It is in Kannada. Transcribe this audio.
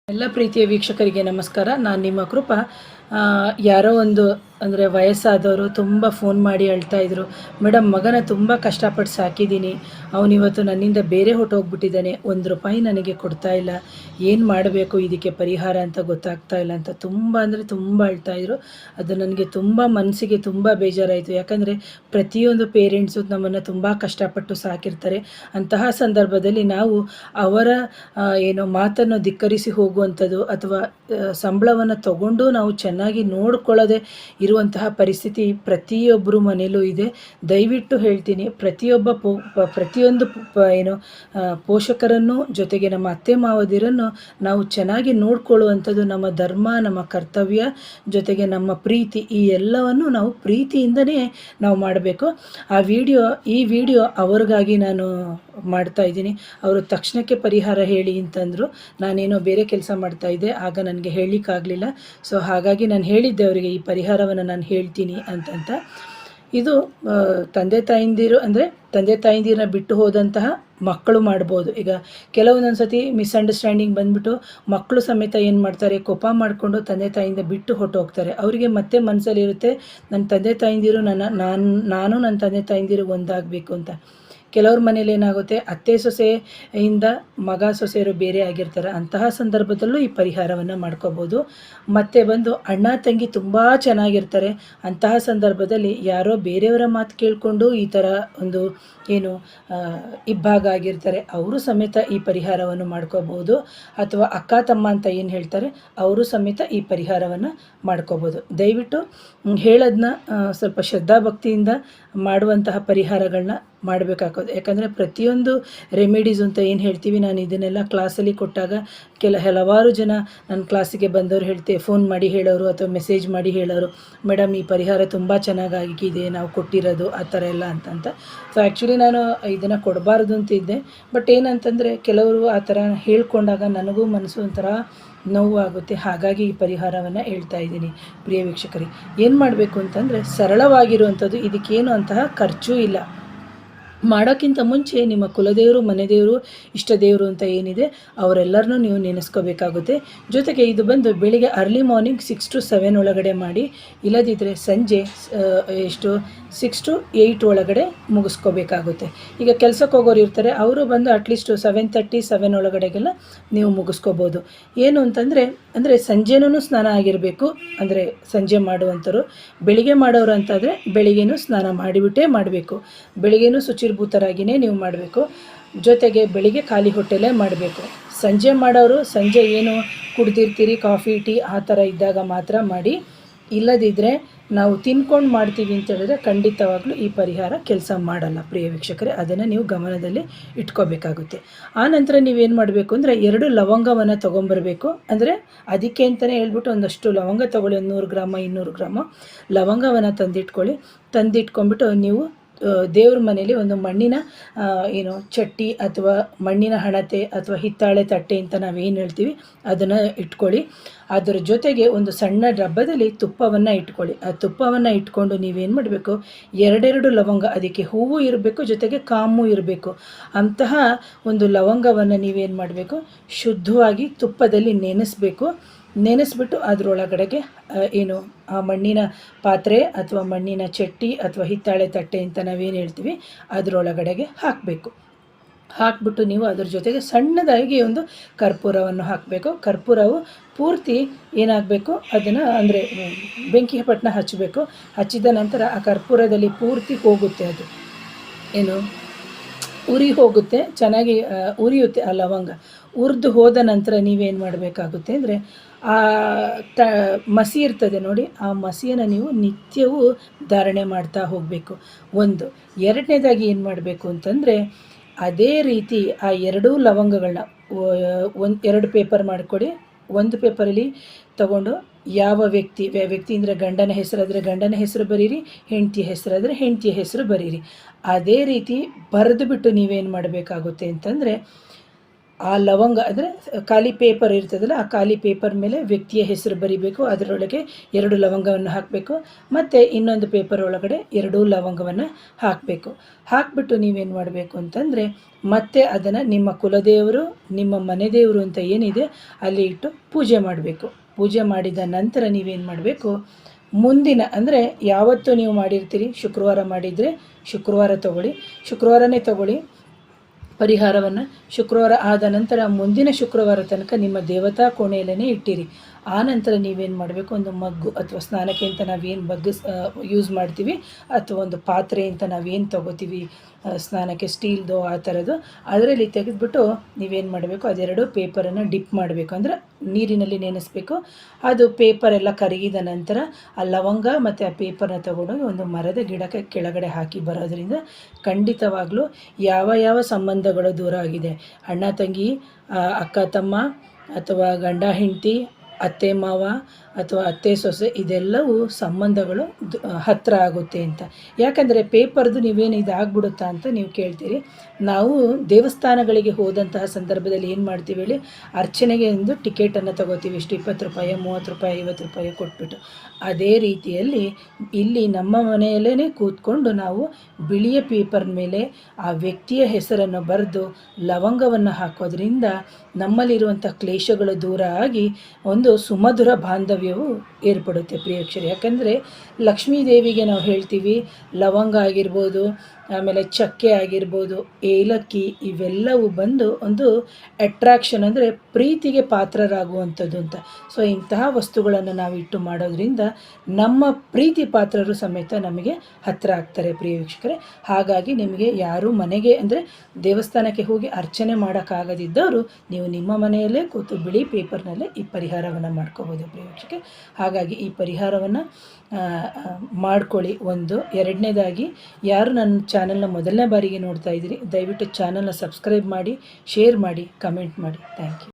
ಎಲ್ಲ ಪ್ರೀತಿಯ ವೀಕ್ಷಕರಿಗೆ ನಮಸ್ಕಾರ. ನಾನು ನಿಮ್ಮ ಕೃಪಾ. ಯಾರೋ ಒಂದು ಅಂದರೆ ವಯಸ್ಸಾದವರು ತುಂಬ ಫೋನ್ ಮಾಡಿ ಇದ್ರು, ಮೇಡಮ್ ಮಗನ ತುಂಬ ಕಷ್ಟಪಟ್ಟು ಸಾಕಿದ್ದೀನಿ, ಅವನಿವತ್ತು ನನ್ನಿಂದ ಬೇರೆ ಹೊಟ್ಟೋಗ್ಬಿಟ್ಟಿದ್ದಾನೆ, ₹1 ನನಗೆ ಕೊಡ್ತಾ ಇಲ್ಲ, ಏನು ಮಾಡಬೇಕು ಇದಕ್ಕೆ ಪರಿಹಾರ ಅಂತ ಗೊತ್ತಾಗ್ತಾ ಇಲ್ಲ ಅಂತ ತುಂಬ ಅಂದರೆ ತುಂಬ ಇದ್ರು. ಅದು ನನಗೆ ತುಂಬ ಮನಸ್ಸಿಗೆ ತುಂಬ ಬೇಜಾರಾಯಿತು. ಯಾಕಂದರೆ ಪ್ರತಿಯೊಂದು ಪೇರೆಂಟ್ಸು ನಮ್ಮನ್ನು ತುಂಬ ಕಷ್ಟಪಟ್ಟು ಸಾಕಿರ್ತಾರೆ. ಅಂತಹ ಸಂದರ್ಭದಲ್ಲಿ ನಾವು ಅವರ ಏನೋ ಮಾತನ್ನು ಧಿಕ್ಕರಿಸಿ ಹೋಗುವಂಥದ್ದು ಅಥವಾ ಸಂಬಳವನ್ನು ತಗೊಂಡು ನಾವು ಚೆನ್ನಾಗಿ ನೋಡ್ಕೊಳ್ಳದೆ ಇರುವಂತಹ ಪರಿಸ್ಥಿತಿ ಪ್ರತಿಯೊಬ್ಬರು ಮನೆಯಲ್ಲೂ ಇದೆ. ದಯವಿಟ್ಟು ಹೇಳ್ತೀನಿ, ಪ್ರತಿಯೊಂದು ಪೋಷಕರನ್ನು ಜೊತೆಗೆ ನಮ್ಮ ಅತ್ತೆ ಮಾವದಿರನ್ನು ನಾವು ಚೆನ್ನಾಗಿ ನೋಡ್ಕೊಳ್ಳುವಂಥದ್ದು ನಮ್ಮ ಧರ್ಮ, ನಮ್ಮ ಕರ್ತವ್ಯ, ಜೊತೆಗೆ ನಮ್ಮ ಪ್ರೀತಿ. ಈ ಎಲ್ಲವನ್ನು ನಾವು ಪ್ರೀತಿಯಿಂದನೇ ನಾವು ಮಾಡಬೇಕು. ಈ ವಿಡಿಯೋ ಅವ್ರಿಗಾಗಿ ನಾನು ಮಾಡ್ತಾ ಇದ್ದೀನಿ. ಅವರು ತಕ್ಷಣಕ್ಕೆ ಪರಿಹಾರ ಹೇಳಿ ಅಂತಂದರು. ನಾನೇನೋ ಬೇರೆ ಕೆಲಸ ಮಾಡ್ತಾಯಿದ್ದೆ, ಆಗ ನನಗೆ ಹೇಳಲಿಕ್ಕಾಗಲಿಲ್ಲ. ಸೊ ಹಾಗಾಗಿ ನಾನು ಹೇಳಿದ್ದೆ ಅವರಿಗೆ ಈ ಪರಿಹಾರವನ್ನು ನಾನು ಹೇಳ್ತೀನಿ ಅಂತಂತ. ಇದು ತಂದೆ ತಾಯಿಂದಿರನ್ನ ಬಿಟ್ಟು ಹೋದಂತಹ ಮಕ್ಕಳು ಮಾಡ್ಬೋದು. ಈಗ ಕೆಲವೊಂದೊಂದು ಸತಿ ಮಿಸ್ಅಂಡರ್ಸ್ಟ್ಯಾಂಡಿಂಗ್ ಬಂದ್ಬಿಟ್ಟು ಮಕ್ಕಳು ಸಮೇತ ಏನು ಮಾಡ್ತಾರೆ, ಕೋಪ ಮಾಡಿಕೊಂಡು ತಂದೆ ತಾಯಿಯಿಂದ ಬಿಟ್ಟು ಹೊಟ್ಟೋಗ್ತಾರೆ. ಅವರಿಗೆ ಮತ್ತೆ ಮನಸ್ಸಲ್ಲಿರುತ್ತೆ, ನನ್ನ ತಂದೆ ತಾಯಿಂದಿರು ನಾನು ನನ್ನ ತಂದೆ ತಾಯಿಂದಿರು ಒಂದಾಗಬೇಕು ಅಂತ. ಕೆಲವ್ರ ಮನೇಲಿ ಏನಾಗುತ್ತೆ, ಅತ್ತೆ ಸೊಸೆಯಿಂದ ಮಗ ಸೊಸೆಯರು ಬೇರೆ ಆಗಿರ್ತಾರೆ. ಅಂತಹ ಸಂದರ್ಭದಲ್ಲೂ ಈ ಪರಿಹಾರವನ್ನು ಮಾಡ್ಕೋಬೋದು. ಮತ್ತು ಬಂದು ಅಣ್ಣ ತಂಗಿ ತುಂಬ ಚೆನ್ನಾಗಿರ್ತಾರೆ. ಅಂತಹ ಸಂದರ್ಭದಲ್ಲಿ ಯಾರೋ ಬೇರೆಯವರ ಮಾತು ಕೇಳಿಕೊಂಡು ಈ ಥರ ಒಂದು ಇಬ್ಬಾಗ ಆಗಿರ್ತಾರೆ, ಅವರು ಸಮೇತ ಈ ಪರಿಹಾರವನ್ನು ಮಾಡ್ಕೋಬೋದು. ಅಥವಾ ಅಕ್ಕ ತಮ್ಮ ಅಂತ ಏನು ಹೇಳ್ತಾರೆ, ಅವರು ಸಮೇತ ಈ ಪರಿಹಾರವನ್ನು ಮಾಡ್ಕೋಬೋದು. ದಯವಿಟ್ಟು ಹೇಳೋದನ್ನ ಸ್ವಲ್ಪ ಶ್ರದ್ಧಾಭಕ್ತಿಯಿಂದ ಮಾಡುವಂತಹ ಪರಿಹಾರಗಳನ್ನ ಮಾಡಬೇಕಾಗೋದು. ಯಾಕಂದರೆ ಪ್ರತಿಯೊಂದು ರೆಮಿಡೀಸ್ ಅಂತ ಏನು ಹೇಳ್ತೀವಿ, ನಾನು ಇದನ್ನೆಲ್ಲ ಕ್ಲಾಸಲ್ಲಿ ಕೊಟ್ಟಾಗ ಹಲವಾರು ಜನ ನನ್ನ ಕ್ಲಾಸಿಗೆ ಬಂದವರು ಫೋನ್ ಮಾಡಿ ಹೇಳೋರು ಅಥವಾ ಮೆಸೇಜ್ ಮಾಡಿ ಹೇಳೋರು, ಮೇಡಮ್ ಈ ಪರಿಹಾರ ತುಂಬ ಚೆನ್ನಾಗಾಗಿದೆ ನಾವು ಕೊಟ್ಟಿರೋದು ಆ ಥರ ಎಲ್ಲ ಅಂತ. ಸೊ ಆ್ಯಕ್ಚುಲಿ ನಾನು ಇದನ್ನು ಕೊಡಬಾರ್ದು ಅಂತಿದ್ದೆ. ಬಟ್ ಏನಂತಂದರೆ ಕೆಲವರು ಆ ಥರ ಹೇಳ್ಕೊಂಡಾಗ ನನಗೂ ಮನಸ್ಸು ಒಂಥರ ನೋವಾಗುತ್ತೆ. ಹಾಗಾಗಿ ಈ ಪರಿಹಾರವನ್ನು ಹೇಳ್ತಾ ಇದ್ದೀನಿ. ಪ್ರಿಯ ವೀಕ್ಷಕರಿಗೆ, ಏನು ಮಾಡಬೇಕು ಅಂತಂದರೆ ಸರಳವಾಗಿರುವಂಥದ್ದು, ಇದಕ್ಕೇನು ಅಂತಹ ಖರ್ಚು ಇಲ್ಲ. ಮಾಡೋಕ್ಕಿಂತ ಮುಂಚೆ ನಿಮ್ಮ ಕುಲದೇವರು, ಮನೆದೇವರು, ಇಷ್ಟ ದೇವರು ಅಂತ ಏನಿದೆ ಅವರೆಲ್ಲರನ್ನೂ ನೀವು ನೆನೆಸ್ಕೋಬೇಕಾಗುತ್ತೆ. ಜೊತೆಗೆ ಇದು ಬಂದು ಬೆಳಿಗ್ಗೆ ಅರ್ಲಿ ಮಾರ್ನಿಂಗ್ 6 to 7 ಒಳಗಡೆ ಮಾಡಿ, ಇಲ್ಲದಿದ್ದರೆ ಸಂಜೆ 6 to 8 ಒಳಗಡೆ ಮುಗಿಸ್ಕೋಬೇಕಾಗುತ್ತೆ. ಈಗ ಕೆಲಸಕ್ಕೆ ಹೋಗೋರು ಇರ್ತಾರೆ, ಅವರು ಬಂದು ಅಟ್ಲೀಸ್ಟ್ 7:30, 7 ಒಳಗಡೆಗೆಲ್ಲ ನೀವು ಮುಗಿಸ್ಕೋಬೋದು. ಏನು ಅಂದರೆ ಸಂಜೆನೂ ಸ್ನಾನ ಆಗಿರಬೇಕು. ಅಂದರೆ ಸಂಜೆ ಮಾಡುವಂಥವ್ರು, ಬೆಳಿಗ್ಗೆ ಮಾಡೋರು ಅಂತಾದರೆ ಬೆಳಿಗ್ಗೆನೂ ಸ್ನಾನ ಮಾಡಿಬಿಟ್ಟೇ ಮಾಡಬೇಕು. ಬೆಳಿಗ್ಗೆನೂ ಶುಚಿರ್ಭೂತರಾಗಿಯೇ ನೀವು ಮಾಡಬೇಕು. ಜೊತೆಗೆ ಬೆಳಿಗ್ಗೆ ಖಾಲಿ ಹೊಟ್ಟೆಲೇ ಮಾಡಬೇಕು. ಸಂಜೆ ಮಾಡೋರು ಸಂಜೆ ಏನು ಕುಡ್ದಿರ್ತೀರಿ, ಕಾಫಿ ಟೀ ಆ ಥರ ಇದ್ದಾಗ ಮಾತ್ರ ಮಾಡಿ. ಇಲ್ಲದಿದ್ದರೆ ನಾವು ತಿನ್ಕೊಂಡು ಮಾಡ್ತೀವಿ ಅಂತ ಹೇಳಿದ್ರೆ ಖಂಡಿತವಾಗ್ಲೂ ಈ ಪರಿಹಾರ ಕೆಲಸ ಮಾಡಲ್ಲ. ಪ್ರಿಯ ವೀಕ್ಷಕರೇ, ಅದನ್ನು ನೀವು ಗಮನದಲ್ಲಿ ಇಟ್ಕೋಬೇಕಾಗುತ್ತೆ. ಆನಂತರ ನೀವೇನು ಮಾಡಬೇಕು ಅಂದರೆ 2 ಲವಂಗವನ್ನು ತೊಗೊಂಬರಬೇಕು. ಅಂದರೆ ಅದಕ್ಕೆ ಅಂತಲೇ ಹೇಳ್ಬಿಟ್ಟು ಒಂದಷ್ಟು ಲವಂಗ ತೊಗೊಳ್ಳಿ, 100 ಗ್ರಾಮ 200 ಗ್ರಾಮ ಲವಂಗವನ್ನು ತಂದಿಟ್ಕೊಂಡ್ಬಿಟ್ಟು ನೀವು ದೇವ್ರ ಮನೇಲಿ ಒಂದು ಮಣ್ಣಿನ ಚಟ್ಟಿ ಅಥವಾ ಮಣ್ಣಿನ ಹಣತೆ ಅಥವಾ ಹಿತ್ತಾಳೆ ತಟ್ಟೆ ಅಂತ ನಾವೇನು ಹೇಳ್ತೀವಿ ಅದನ್ನು ಇಟ್ಕೊಳ್ಳಿ. ಅದರ ಜೊತೆಗೆ ಒಂದು ಸಣ್ಣ ಡಬ್ಬದಲ್ಲಿ ತುಪ್ಪವನ್ನು ಇಟ್ಕೊಳ್ಳಿ. ಆ ತುಪ್ಪವನ್ನು ಇಟ್ಕೊಂಡು ನೀವೇನು ಮಾಡಬೇಕು, 2 ಲವಂಗ, ಅದಕ್ಕೆ ಹೂವು ಇರಬೇಕು, ಜೊತೆಗೆ ಕಾಮು ಇರಬೇಕು. ಅಂತಹ ಒಂದು ಲವಂಗವನ್ನು ನೀವೇನು ಮಾಡಬೇಕು, ಶುದ್ಧವಾಗಿ ತುಪ್ಪದಲ್ಲಿ ನೆನೆಸ್ಬಿಟ್ಟು ಅದರೊಳಗಡೆಗೆ ಆ ಮಣ್ಣಿನ ಪಾತ್ರೆ ಅಥವಾ ಮಣ್ಣಿನ ಚಟ್ಟಿ ಅಥವಾ ಹಿತ್ತಾಳೆ ತಟ್ಟೆ ಅಂತ ನಾವೇನು ಹೇಳ್ತೀವಿ ಅದರೊಳಗಡೆಗೆ ಹಾಕ್ಬಿಟ್ಟು ನೀವು ಅದರ ಜೊತೆಗೆ ಸಣ್ಣದಾಗಿ ಒಂದು ಕರ್ಪೂರವನ್ನು ಹಾಕಬೇಕು. ಕರ್ಪೂರವು ಪೂರ್ತಿ ಏನಾಗಬೇಕು, ಅದನ್ನು ಅಂದರೆ ಬೆಂಕಿ ಪಟ್ಟಣ ಹಚ್ಚಬೇಕು. ಹಚ್ಚಿದ ನಂತರ ಆ ಕರ್ಪೂರದಲ್ಲಿ ಪೂರ್ತಿ ಹೋಗುತ್ತೆ, ಅದು ಉರಿ ಹೋಗುತ್ತೆ, ಚೆನ್ನಾಗಿ ಉರಿಯುತ್ತೆ ಆ ಲವಂಗ. ಉರಿದು ಹೋದ ನಂತರ ನೀವೇನು ಮಾಡಬೇಕಾಗುತ್ತೆ ಅಂದರೆ ಮಸಿ ಇರ್ತದೆ ನೋಡಿ, ಆ ಮಸಿಯನ್ನು ನೀವು ನಿತ್ಯವೂ ಧಾರಣೆ ಮಾಡ್ತಾ ಹೋಗಬೇಕು. ಎರಡನೇದಾಗಿ ಏನು ಮಾಡಬೇಕು ಅಂತಂದರೆ, ಅದೇ ರೀತಿ ಆ 2 ಲವಂಗಗಳನ್ನ 2 ಪೇಪರ್ ಮಾಡಿಕೊಡಿ. ಒಂದು ಪೇಪರಲ್ಲಿ ತಗೊಂಡು ಯಾವ ವ್ಯಕ್ತಿ ಅಂದರೆ ಗಂಡನ ಹೆಸರಾದರೆ ಗಂಡನ ಹೆಸರು ಬರೀರಿ, ಹೆಂಡತಿಯ ಹೆಸರಾದರೆ ಹೆಂಡತಿಯ ಹೆಸರು ಬರೀರಿ. ಅದೇ ರೀತಿ ಬರೆದು ಬಿಟ್ಟು ನೀವೇನು ಮಾಡಬೇಕಾಗುತ್ತೆ ಅಂತಂದರೆ ಆ ಲವಂಗ ಅಂದರೆ ಖಾಲಿ ಪೇಪರ್ ಇರ್ತದಲ್ಲ, ಆ ಖಾಲಿ ಪೇಪರ್ ಮೇಲೆ ವ್ಯಕ್ತಿಯ ಹೆಸರು ಬರಿಬೇಕು. ಅದರೊಳಗೆ 2 ಲವಂಗವನ್ನು ಹಾಕಬೇಕು. ಮತ್ತು ಇನ್ನೊಂದು ಪೇಪರ್ ಒಳಗಡೆ 2 ಲವಂಗವನ್ನು ಹಾಕಬೇಕು. ಹಾಕಿಬಿಟ್ಟು ನೀವೇನು ಮಾಡಬೇಕು ಅಂತಂದರೆ, ಮತ್ತೆ ಅದನ್ನು ನಿಮ್ಮ ಕುಲದೇವರು, ನಿಮ್ಮ ಮನೆ ದೇವರು ಅಂತ ಏನಿದೆ ಅಲ್ಲಿ ಇಟ್ಟು ಪೂಜೆ ಮಾಡಬೇಕು. ಪೂಜೆ ಮಾಡಿದ ನಂತರ ನೀವೇನು ಮಾಡಬೇಕು, ಮುಂದಿನ ಅಂದರೆ ಯಾವತ್ತೂ ನೀವು ಮಾಡಿರ್ತೀರಿ, ಶುಕ್ರವಾರ ಮಾಡಿದರೆ ಶುಕ್ರವಾರ ತೊಗೊಳ್ಳಿ, ಶುಕ್ರವಾರನೇ ತೊಗೊಳ್ಳಿ ಪರಿಹಾರವನ್ನು. ಶುಕ್ರವಾರ ಆದ ನಂತರ ಮುಂದಿನ ಶುಕ್ರವಾರ ತನಕ ನಿಮ್ಮ ದೇವತಾ ಕೋಣೆಯಲ್ಲೇ ಇಟ್ಟಿರಿ. ಆ ನಂತರ ನೀವೇನು ಮಾಡಬೇಕು, ಒಂದು ಮಗ್ಗು ಅಥವಾ ಸ್ನಾನಕ್ಕೆ ಅಂತ ನಾವೇನು ಮಗ್ಗು ಯೂಸ್ ಮಾಡ್ತೀವಿ, ಅಥವಾ ಒಂದು ಪಾತ್ರೆ ಅಂತ ನಾವೇನು ತೊಗೋತೀವಿ ಸ್ನಾನಕ್ಕೆ, ಸ್ಟೀಲ್ದು ಆ ಥರದ್ದು, ಅದರಲ್ಲಿ ತೆಗೆದುಬಿಟ್ಟು ನೀವೇನು ಮಾಡಬೇಕು, ಅದೆರಡು ಪೇಪರನ್ನು ಡಿಪ್ ಮಾಡಬೇಕು. ಅಂದರೆ ನೀರಿನಲ್ಲಿ ನೆನೆಸಬೇಕು. ಅದು ಪೇಪರೆಲ್ಲ ಕರಗಿದ ನಂತರ ಆ ಲವಂಗ ಮತ್ತು ಆ ಪೇಪರ್ನ ತೊಗೊಂಡೋಗಿ ಒಂದು ಮರದ ಗಿಡಕ್ಕೆ ಕೆಳಗಡೆ ಹಾಕಿ ಬರೋದ್ರಿಂದ ಖಂಡಿತವಾಗ್ಲೂ ಯಾವ ಸಂಬಂಧಗಳು ದೂರ ಆಗಿದೆ, ಅಣ್ಣ ತಂಗಿ, ಅಕ್ಕ ತಮ್ಮ, ಅಥವಾ ಗಂಡ ಹೆಂಡತಿ, ಅತ್ತೆ ಮಾವ ಅಥವಾ ಅತ್ತೆ ಸೊಸೆ, ಇದೆಲ್ಲವೂ ಸಂಬಂಧಗಳು ಹತ್ತಿರ ಆಗುತ್ತೆ ಅಂತ. ಯಾಕಂದರೆ ಪೇಪರ್ದು ನೀವೇನು ಇದಾಗ್ಬಿಡುತ್ತಾ ಅಂತ ನೀವು ಕೇಳ್ತೀರಿ. ನಾವು ದೇವಸ್ಥಾನಗಳಿಗೆ ಹೋದಂತಹ ಸಂದರ್ಭದಲ್ಲಿ ಏನು ಮಾಡ್ತೀವಿ ಹೇಳಿ, ಅರ್ಚನೆಗೆ ಒಂದು ಟಿಕೆಟನ್ನು ತೊಗೋತೀವಿ. ಇಷ್ಟು 20 ರೂಪಾಯಿ, 30 ರೂಪಾಯಿ, 50 ರೂಪಾಯಿ ಕೊಟ್ಬಿಟ್ಟು. ಅದೇ ರೀತಿಯಲ್ಲಿ ಇಲ್ಲಿ ನಮ್ಮ ಮನೆಯಲ್ಲೇ ಕೂತ್ಕೊಂಡು ನಾವು ಬಿಳಿಯ ಪೇಪರ್ ಮೇಲೆ ಆ ವ್ಯಕ್ತಿಯ ಹೆಸರನ್ನು ಬರೆದು ಲವಂಗವನ್ನು ಹಾಕೋದ್ರಿಂದ ನಮ್ಮಲ್ಲಿರುವಂಥ ಕ್ಲೇಶಗಳು ದೂರ ಆಗಿ ಒಂದು ಸುಮಧುರ ಬಾಂಧವ್ಯವು ಏರ್ಪಡುತ್ತೆ ಪ್ರಿಯಕ್ಷರು. ಯಾಕಂದರೆ ಲಕ್ಷ್ಮೀ ದೇವಿಗೆ ನಾವು ಹೇಳ್ತೀವಿ ಲವಂಗ ಆಗಿರ್ಬೋದು, ಆಮೇಲೆ ಚಕ್ಕೆ ಆಗಿರ್ಬೋದು, ಏಲಕ್ಕಿ, ಇವೆಲ್ಲವೂ ಬಂದು ಒಂದು ಅಟ್ರಾಕ್ಷನ್ ಅಂದರೆ ಪ್ರೀತಿಗೆ ಪಾತ್ರರಾಗುವಂಥದ್ದು ಅಂತ. ಸೊ ಇಂತಹ ವಸ್ತುಗಳನ್ನು ನಾವು ಇಟ್ಟು ಮಾಡೋದ್ರಿಂದ ನಮ್ಮ ಪ್ರೀತಿ ಪಾತ್ರರು ಸಮೇತ ನಮಗೆ ಹತ್ತಿರ ಆಗ್ತಾರೆ ಪ್ರಿಯ ವೀಕ್ಷಕರೇ. ಹಾಗಾಗಿ ನಿಮಗೆ ಯಾರು ಮನೆಗೆ ಅಂದರೆ ದೇವಸ್ಥಾನಕ್ಕೆ ಹೋಗಿ ಅರ್ಚನೆ ಮಾಡೋಕ್ಕಾಗದಿದ್ದವರು ನೀವು ನಿಮ್ಮ ಮನೆಯಲ್ಲೇ ಕೂತು ಬಿಳಿ ಪೇಪರ್ನಲ್ಲೇ ಈ ಪರಿಹಾರವನ್ನು ಮಾಡ್ಕೋಬೋದು ಪ್ರಿಯ ವೀಕ್ಷಕರೇ. ಹಾಗಾಗಿ ಈ ಪರಿಹಾರವನ್ನು ಮಾಡ್ಕೊಳ್ಳಿ. ಒಂದು. ಎರಡನೇದಾಗಿ, ಯಾರು ನನ್ನ ಚಾನಲ್ನ ಮೊದಲನೇ ಬಾರಿಗೆ ನೋಡ್ತಾ ಇದ್ದೀರಿ, ದಯವಿಟ್ಟು ಚಾನಲ್ನ ಸಬ್ಸ್ಕ್ರೈಬ್ ಮಾಡಿ, ಶೇರ್ ಮಾಡಿ, ಕಮೆಂಟ್ ಮಾಡಿ. Thank you.